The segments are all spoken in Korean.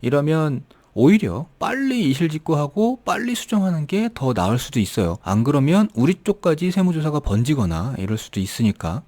이러면 오히려 빨리 이실직고하고 빨리 수정하는 게 더 나을 수도 있어요. 안 그러면 우리 쪽까지 세무조사가 번지거나 이럴 수도 있으니까.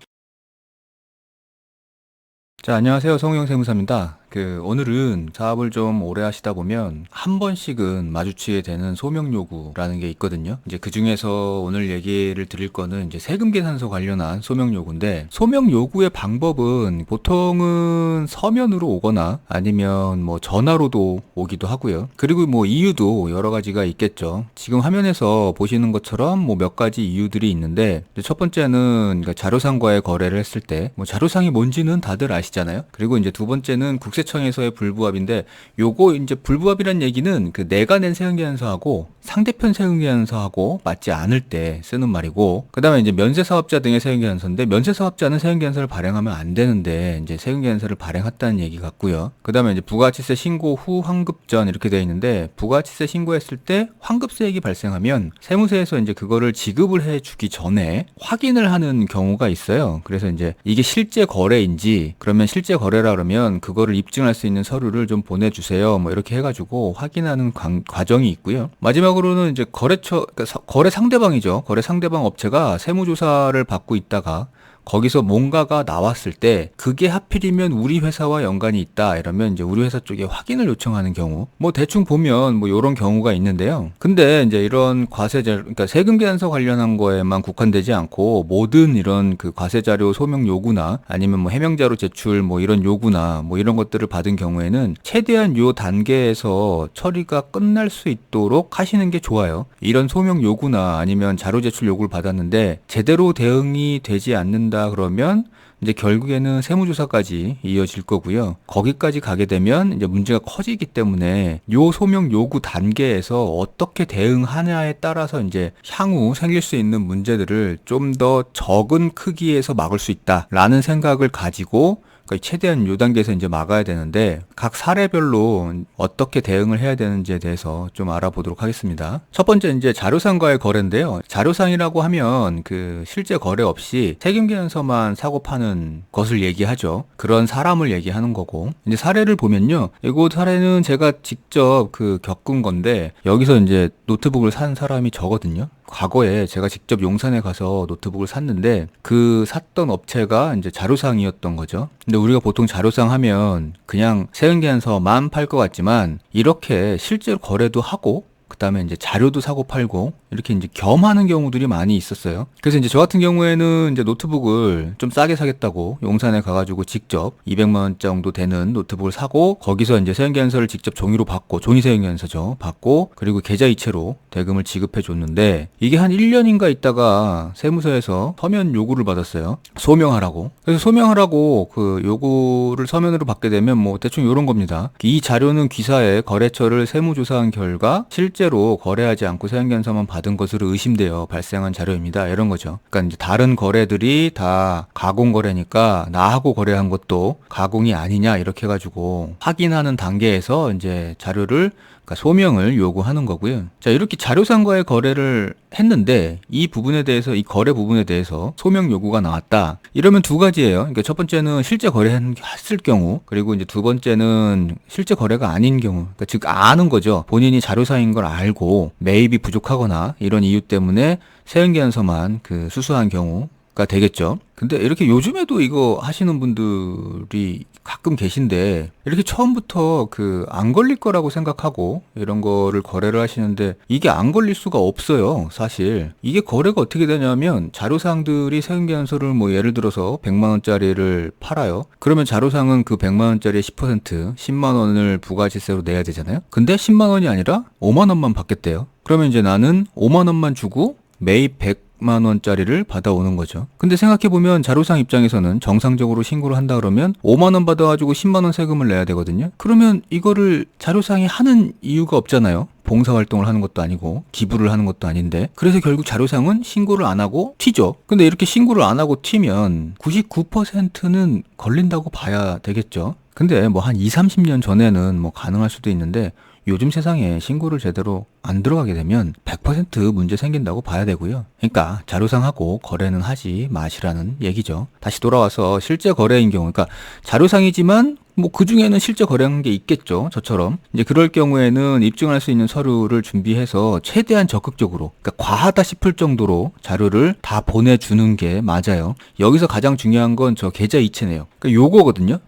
자, 안녕하세요. 성우형 세무사입니다. 오늘은 사업을 좀 오래 하시다 보면 한 번씩은 마주치게 되는 소명 요구라는 게 있거든요. 이제 그 중에서 오늘 얘기를 드릴 거는 이제 세금 계산서 관련한 소명 요구인데, 소명 요구의 방법은 보통은 서면으로 오거나 아니면 뭐 전화로도 오기도 하고요. 그리고 뭐 이유도 여러 가지가 있겠죠. 지금 화면에서 보시는 것처럼 뭐 몇 가지 이유들이 있는데, 첫 번째는 그러니까 자료상과의 거래를 했을 때 뭐 자료상이 뭔지는 다들 아시잖아요. 그리고 이제 두 번째는 국세청에서의 불부합인데, 요거 이제 불부합이란 얘기는 그 내가 낸 세금계산서하고 상대편 세금계산서하고 맞지 않을 때 쓰는 말이고, 그 다음에 이제 면세사업자 등의 세금계산서인데, 면세사업자는 세금계산서를 발행하면 안 되는데 이제 세금계산서를 발행했다는 얘기 같고요. 그 다음에 이제 부가가치세 신고 후 환급 전 이렇게 되어 있는데, 부가가치세 신고했을 때 환급세액이 발생하면 세무서에서 이제 그거를 지급을 해주기 전에 확인을 하는 경우가 있어요. 그래서 이제 이게 실제 거래인지, 그러면 실제 거래라 그러면 그거를 입증할 수 있는 서류를 좀 보내주세요. 뭐 이렇게 해가지고 확인하는 과정이 있고요. 마지막으로는 이제 거래처, 그러니까 거래 상대방이죠. 거래 상대방 업체가 세무조사를 받고 있다가 거기서 뭔가가 나왔을 때 그게 하필이면 우리 회사와 연관이 있다 이러면 이제 우리 회사 쪽에 확인을 요청하는 경우, 뭐 대충 보면 뭐 이런 경우가 있는데요. 근데 이제 이런 과세자, 그러니까 세금 계산서 관련한 거에만 국한되지 않고 모든 이런 그 과세자료 소명 요구나 아니면 뭐 해명자료 제출 뭐 이런 요구나 뭐 이런 것들을 받은 경우에는 최대한 요 단계에서 처리가 끝날 수 있도록 하시는 게 좋아요. 이런 소명 요구나 아니면 자료 제출 요구를 받았는데 제대로 대응이 되지 않는 그러면 이제 결국에는 세무조사까지 이어질 거고요. 거기까지 가게 되면 이제 문제가 커지기 때문에 요 소명 요구 단계에서 어떻게 대응하냐에 따라서 이제 향후 생길 수 있는 문제들을 좀 더 적은 크기에서 막을 수 있다라는 생각을 가지고 최대한 요 단계에서 이제 막아야 되는데, 각 사례별로 어떻게 대응을 해야 되는지에 대해서 좀 알아보도록 하겠습니다. 첫 번째 이제 자료상과의 거래인데요. 자료상이라고 하면 그 실제 거래 없이 세금계산서만 사고 파는 것을 얘기하죠. 그런 사람을 얘기하는 거고, 이제 사례를 보면요. 이거 사례는 제가 직접 겪은 건데, 여기서 이제 노트북을 산 사람이 저거든요. 과거에 제가 직접 용산에 가서 노트북을 샀는데 그 샀던 업체가 이제 자료상이었던 거죠. 근데 우리가 보통 자료상 하면 그냥 세금계산서만 팔 것 같지만 이렇게 실제로 거래도 하고 그 다음에 이제 자료도 사고 팔고 이렇게 이제 겸하는 경우들이 많이 있었어요. 그래서 이제 저 같은 경우에는 이제 노트북을 좀 싸게 사겠다고 용산에 가가지고 직접 200만 원 정도 되는 노트북을 사고, 거기서 이제 세금계산서를 직접 종이로 받고, 종이 세금계산서죠. 받고, 그리고 계좌이체로 대금을 지급해 줬는데 이게 한 1년인가 있다가 세무서에서 서면 요구를 받았어요. 소명하라고. 그래서 소명하라고 그 요구를 서면으로 받게 되면 뭐 대충 요런 겁니다. 이 자료는 귀사에 거래처를 세무조사한 결과 실제로 거래하지 않고 세금계산서만 받은 것으로 의심되어 발생한 자료입니다. 이런 거죠. 그러니까 이제 다른 거래들이 다 가공 거래니까 나하고 거래한 것도 가공이 아니냐 이렇게 해가지고 확인하는 단계에서 이제 자료를, 그러니까 소명을 요구하는 거고요. 자, 이렇게 자료상과의 거래를 했는데 이 부분에 대해서, 이 거래 부분에 대해서 소명 요구가 나왔다. 이러면 두 가지예요. 그러니까 첫 번째는 실제 거래했을 경우, 그리고 이제 두 번째는 실제 거래가 아닌 경우. 그러니까 즉 아는 거죠. 본인이 자료상인 걸 알고 매입이 부족하거나 이런 이유 때문에 세금계산서만 수수한 경우가 되겠죠. 근데 이렇게 요즘에도 이거 하시는 분들이 가끔 계신데, 이렇게 처음부터 안 걸릴 거라고 생각하고 이런 거를 거래를 하시는데 이게 안 걸릴 수가 없어요. 사실 이게 거래가 어떻게 되냐면, 자료상들이 세금계산서를 뭐 예를 들어서 100만 원짜리를 팔아요. 그러면 자료상은 그 100만 원짜리의 10% 10만 원을 부가지세로 내야 되잖아요. 근데 10만 원이 아니라 5만 원만 받겠대요. 그러면 이제 나는 5만 원만 주고 매입 100만 원짜리를 받아오는 거죠. 근데 생각해보면 자료상 입장에서는 정상적으로 신고를 한다 그러면 5만 원 받아가지고 10만 원 세금을 내야 되거든요. 그러면 이거를 자료상이 하는 이유가 없잖아요. 봉사활동을 하는 것도 아니고 기부를 하는 것도 아닌데. 그래서 결국 자료상은 신고를 안 하고 튀죠. 근데 이렇게 신고를 안 하고 튀면 99%는 걸린다고 봐야 되겠죠. 근데 뭐 한 20, 30년 전에는 뭐 가능할 수도 있는데, 요즘 세상에 신고를 제대로 안 들어가게 되면 100% 문제 생긴다고 봐야 되고요. 그러니까 자료상하고 거래는 하지 마시라는 얘기죠. 다시 돌아와서 실제 거래인 경우, 그러니까 자료상이지만 뭐 그 중에는 실제 거래한 게 있겠죠. 저처럼. 이제 그럴 경우에는 입증할 수 있는 서류를 준비해서 최대한 적극적으로, 그러니까 과하다 싶을 정도로 자료를 다 보내주는 게 맞아요. 여기서 가장 중요한 건 저 계좌 이체 내역. 그러니까 요거거든요.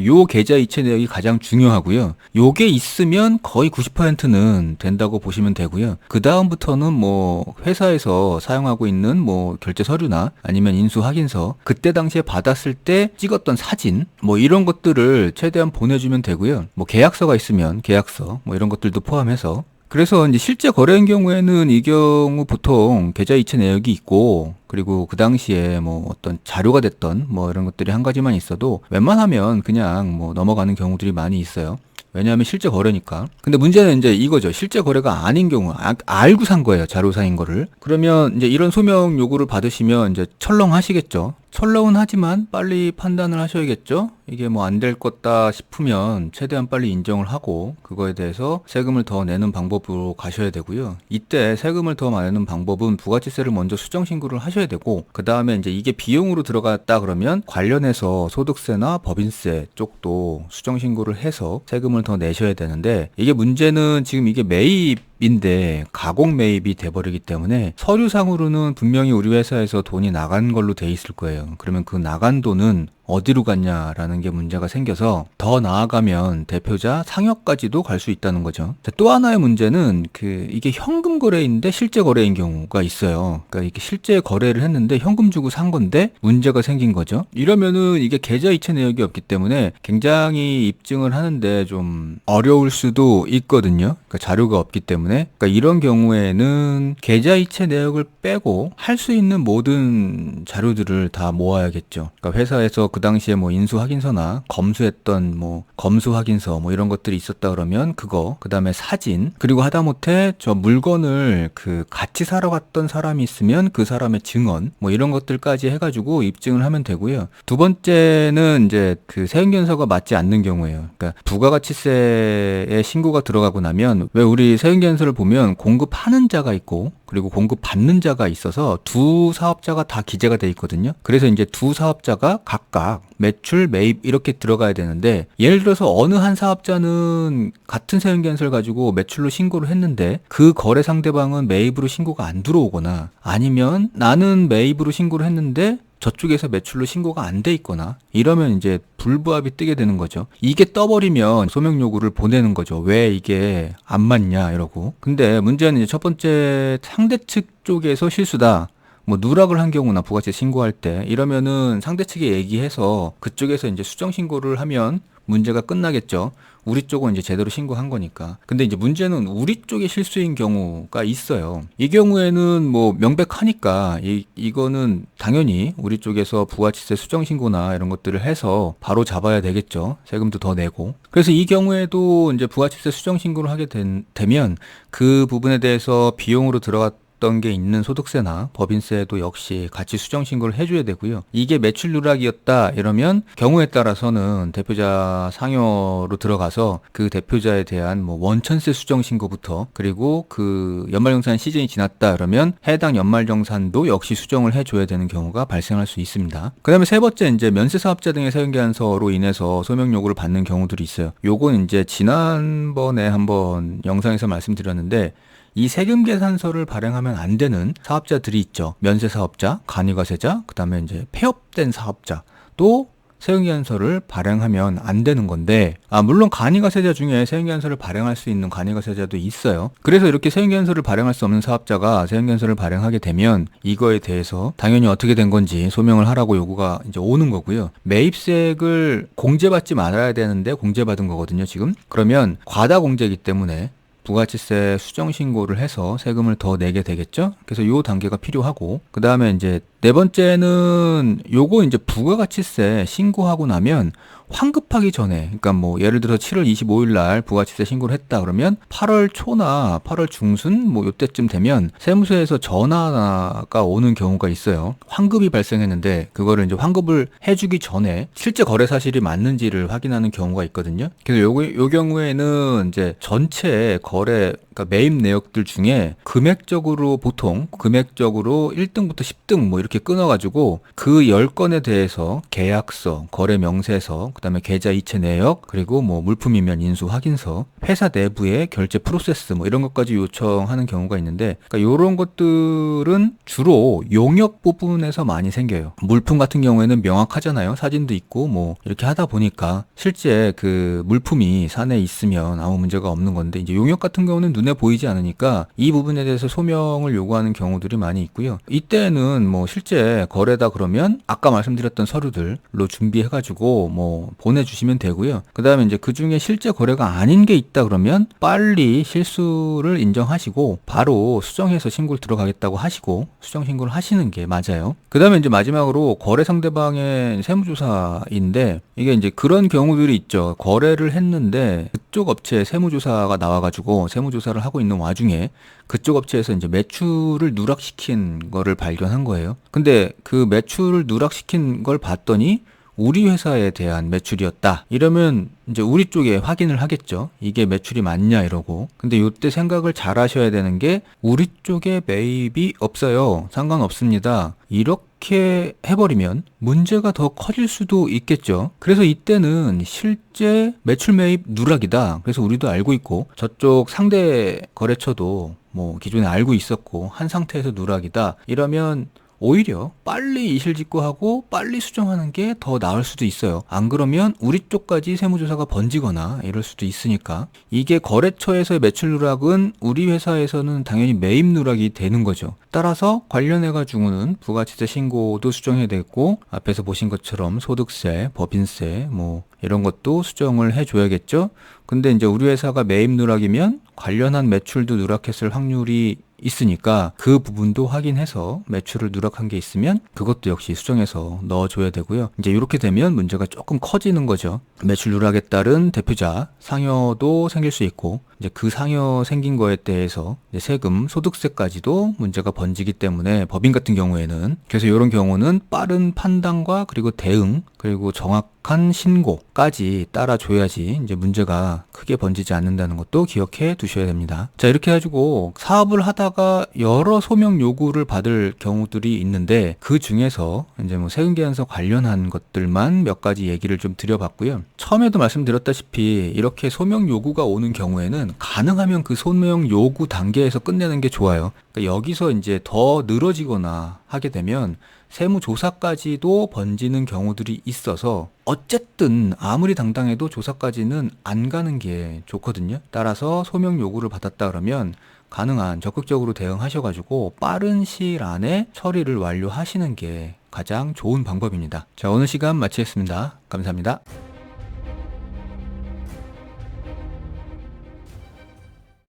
요 계좌 이체 내역이 가장 중요하고요. 요게 있으면 거의 90%는 된다고 보시면 되고요. 그 다음부터는 뭐 회사에서 사용하고 있는 뭐 결제 서류나 아니면 인수 확인서, 그때 당시에 받았을 때 찍었던 사진, 뭐 이런 것들을 최대한 보내주면 되고요. 뭐 계약서가 있으면 계약서, 뭐 이런 것들도 포함해서. 그래서 이제 실제 거래인 경우에는 이 경우 보통 계좌 이체 내역이 있고, 그리고 그 당시에 뭐 어떤 자료가 됐던 뭐 이런 것들이 한 가지만 있어도 웬만하면 그냥 뭐 넘어가는 경우들이 많이 있어요. 왜냐하면 실제 거래니까. 근데 문제는 이제 이거죠. 실제 거래가 아닌 경우, 알고 산 거예요. 자료사인 거를. 그러면 이제 이런 소명 요구를 받으시면 이제 철렁하시겠죠. 철렁은 하지만 빨리 판단을 하셔야겠죠. 이게 뭐 안 될 거다 싶으면 최대한 빨리 인정을 하고 그거에 대해서 세금을 더 내는 방법으로 가셔야 되고요. 이때 세금을 더 내는 방법은 부가치세를 먼저 수정 신고를 하셔야 되고, 그 다음에 이제 이게 비용으로 들어갔다 그러면 관련해서 소득세나 법인세 쪽도 수정 신고를 해서 세금을 더 내셔야 되는데, 이게 문제는 지금 이게 매입인데 가공 매입이 돼버리기 때문에 서류상으로는 분명히 우리 회사에서 돈이 나간 걸로 돼 있을 거예요. 그러면 그 나간 돈은 어디로 갔냐라는 게 문제가 생겨서, 더 나아가면 대표자 상여까지도 갈 수 있다는 거죠. 자, 또 하나의 문제는 이게 현금 거래인데 실제 거래인 경우가 있어요. 그러니까 이게 실제 거래를 했는데 현금 주고 산 건데 문제가 생긴 거죠. 이러면은 이게 계좌 이체 내역이 없기 때문에 굉장히 입증을 하는데 좀 어려울 수도 있거든요. 그러니까 자료가 없기 때문에. 그러니까 이런 경우에는 계좌 이체 내역을 빼고 할 수 있는 모든 자료들을 다 모아야겠죠. 그러니까 회사에서 그 당시에 뭐 인수 확인서나 검수했던 뭐 검수 확인서 뭐 이런 것들이 있었다 그러면 그거, 그 다음에 사진, 그리고 하다못해 저 물건을 같이 사러 갔던 사람이 있으면 그 사람의 증언, 뭐 이런 것들까지 해가지고 입증을 하면 되고요. 두 번째는 이제 세액연서가 맞지 않는 경우예요. 그러니까 부가가치세에 신고가 들어가고 나면, 왜 우리 세액연서를 보면 공급하는 자가 있고 그리고 공급받는 자가 있어서 두 사업자가 다 기재가 돼 있거든요. 그래서 이제 두 사업자가 각각 매출, 매입 이렇게 들어가야 되는데, 예를 들어서 어느 한 사업자는 같은 세액연서를 가지고 매출로 신고를 했는데 그 거래 상대방은 매입으로 신고가 안 들어오거나, 아니면 나는 매입으로 신고를 했는데 저쪽에서 매출로 신고가 안 돼 있거나, 이러면 이제 불부합이 뜨게 되는 거죠. 이게 떠버리면 소명 요구를 보내는 거죠. 왜 이게 안 맞냐 이러고. 근데 문제는 이제 첫 번째 상대 측 쪽에서 실수다, 뭐 누락을 한 경우나 부가세 신고할 때 이러면은 상대 측에 얘기해서 그쪽에서 이제 수정 신고를 하면 문제가 끝나겠죠. 우리 쪽은 이제 제대로 신고한 거니까. 근데 이제 문제는 우리 쪽의 실수인 경우가 있어요. 이 경우에는 뭐 명백하니까 이거는 당연히 우리 쪽에서 부가치세 수정 신고나 이런 것들을 해서 바로 잡아야 되겠죠. 세금도 더 내고. 그래서 이 경우에도 이제 부가치세 수정 신고를 하게 되면 그 부분에 대해서 비용으로 들어갔던 게 있는 소득세나 법인세도 역시 같이 수정 신고를 해줘야 되고요. 이게 매출 누락이었다 이러면 경우에 따라서는 대표자 상여로 들어가서 그 대표자에 대한 뭐 원천세 수정 신고부터, 그리고 그 연말정산 시즌이 지났다 그러면 해당 연말정산도 역시 수정을 해줘야 되는 경우가 발생할 수 있습니다. 그 다음에 세 번째, 이제 면세사업자 등의 세금계산서로 인해서 소명 요구를 받는 경우들이 있어요. 요건 이제 지난번에 한번 영상에서 말씀드렸는데, 이 세금계산서를 발행하면 안 되는 사업자들이 있죠. 면세사업자, 간이가세자, 그 다음에 이제 폐업된 사업자도 세금계산서를 발행하면 안 되는 건데, 물론 간이가세자 중에 세금계산서를 발행할 수 있는 간이가세자도 있어요. 그래서 이렇게 세금계산서를 발행할 수 없는 사업자가 세금계산서를 발행하게 되면 이거에 대해서 당연히 어떻게 된 건지 소명을 하라고 요구가 이제 오는 거고요. 매입세액을 공제받지 말아야 되는데 공제받은 거거든요, 지금. 그러면 과다 공제이기 때문에 부가치세 수정 신고를 해서 세금을 더 내게 되겠죠. 그래서 요 단계가 필요하고, 그 다음에 이제 네 번째는 요거 이제 부가가치세 신고하고 나면 환급하기 전에, 그러니까 뭐 예를 들어서 7월 25일 날 부가치세 신고를 했다 그러면 8월 초나 8월 중순 뭐 요때쯤 되면 세무서에서 전화가 오는 경우가 있어요. 환급이 발생했는데 그거를 이제 환급을 해주기 전에 실제 거래 사실이 맞는지를 확인하는 경우가 있거든요. 그래서 요 경우에는 이제 전체 거래 그러니까 매입 내역들 중에 금액적으로 보통 금액적으로 1등부터 10등 뭐 이렇게 끊어가지고 그 10건에 대해서 계약서, 거래 명세서, 그다음에 계좌 이체 내역, 그리고 뭐 물품이면 인수 확인서, 회사 내부의 결제 프로세스 뭐 이런 것까지 요청하는 경우가 있는데, 그러니까 이런 것들은 주로 용역 부분에서 많이 생겨요. 물품 같은 경우에는 명확하잖아요. 사진도 있고 뭐 이렇게 하다 보니까 실제 그 물품이 산에 있으면 아무 문제가 없는 건데, 이제 용역 같은 경우는 눈에 보이지 않으니까 이 부분에 대해서 소명을 요구하는 경우들이 많이 있고요. 이때는 뭐 실제 거래다 그러면 아까 말씀드렸던 서류들로 준비해가지고 뭐 보내주시면 되고요. 그 다음에 이제 그 중에 실제 거래가 아닌 게 있다 그러면 빨리 실수를 인정하시고 바로 수정해서 신고를 들어가겠다고 하시고 수정 신고를 하시는 게 맞아요. 그 다음에 이제 마지막으로 거래 상대방의 세무조사인데, 이게 이제 그런 경우들이 있죠. 거래를 했는데 그쪽 업체에 세무조사가 나와가지고 세무조사를 하고 있는 와중에 그쪽 업체에서 이제 매출을 누락시킨 거를 발견한 거예요. 근데 그 매출을 누락시킨 걸 봤더니 우리 회사에 대한 매출이었다. 이러면 이제 우리 쪽에 확인을 하겠죠. 이게 매출이 맞냐 이러고. 근데 이때 생각을 잘 하셔야 되는 게 우리 쪽에 매입이 없어요. 상관없습니다. 이렇게 해버리면 문제가 더 커질 수도 있겠죠. 그래서 이때는 실제 매출 매입 누락이다. 그래서 우리도 알고 있고 저쪽 상대 거래처도 뭐 기존에 알고 있었고 한 상태에서 누락이다. 이러면 오히려 빨리 이실직고하고 빨리 수정하는 게 더 나을 수도 있어요. 안 그러면 우리 쪽까지 세무조사가 번지거나 이럴 수도 있으니까. 이게 거래처에서의 매출 누락은 우리 회사에서는 당연히 매입 누락이 되는 거죠. 따라서 관련해가지고는 부가치세 신고도 수정해야 되고, 앞에서 보신 것처럼 소득세, 법인세 뭐 이런 것도 수정을 해줘야겠죠. 근데 이제 우리 회사가 매입 누락이면 관련한 매출도 누락했을 확률이 있으니까 그 부분도 확인해서 매출을 누락한 게 있으면 그것도 역시 수정해서 넣어줘야 되고요. 이제 이렇게 되면 문제가 조금 커지는 거죠. 매출 누락에 따른 대표자 상여도 생길 수 있고, 이제 그 상여 생긴 거에 대해서 이제 세금, 소득세까지도 문제가 번지기 때문에 법인 같은 경우에는, 그래서 이런 경우는 빠른 판단과 그리고 대응, 그리고 정확한 신고까지 따라줘야지 이제 문제가 크게 번지지 않는다는 것도 기억해 두셔야 됩니다. 자, 이렇게 해가지고 사업을 하다가 여러 소명 요구를 받을 경우들이 있는데, 그 중에서 이제 뭐 세금계산서 관련한 것들만 몇 가지 얘기를 좀 드려봤고요. 처음에도 말씀드렸다시피 이렇게 소명 요구가 오는 경우에는 가능하면 그 소명 요구 단계에서 끝내는 게 좋아요. 그러니까 여기서 이제 더 늘어지거나 하게 되면 세무조사까지도 번지는 경우들이 있어서 어쨌든 아무리 당당해도 조사까지는 안 가는 게 좋거든요. 따라서 소명 요구를 받았다 그러면 가능한 적극적으로 대응하셔가지고 빠른 시일 안에 처리를 완료하시는 게 가장 좋은 방법입니다. 자, 오늘 시간 마치겠습니다. 감사합니다.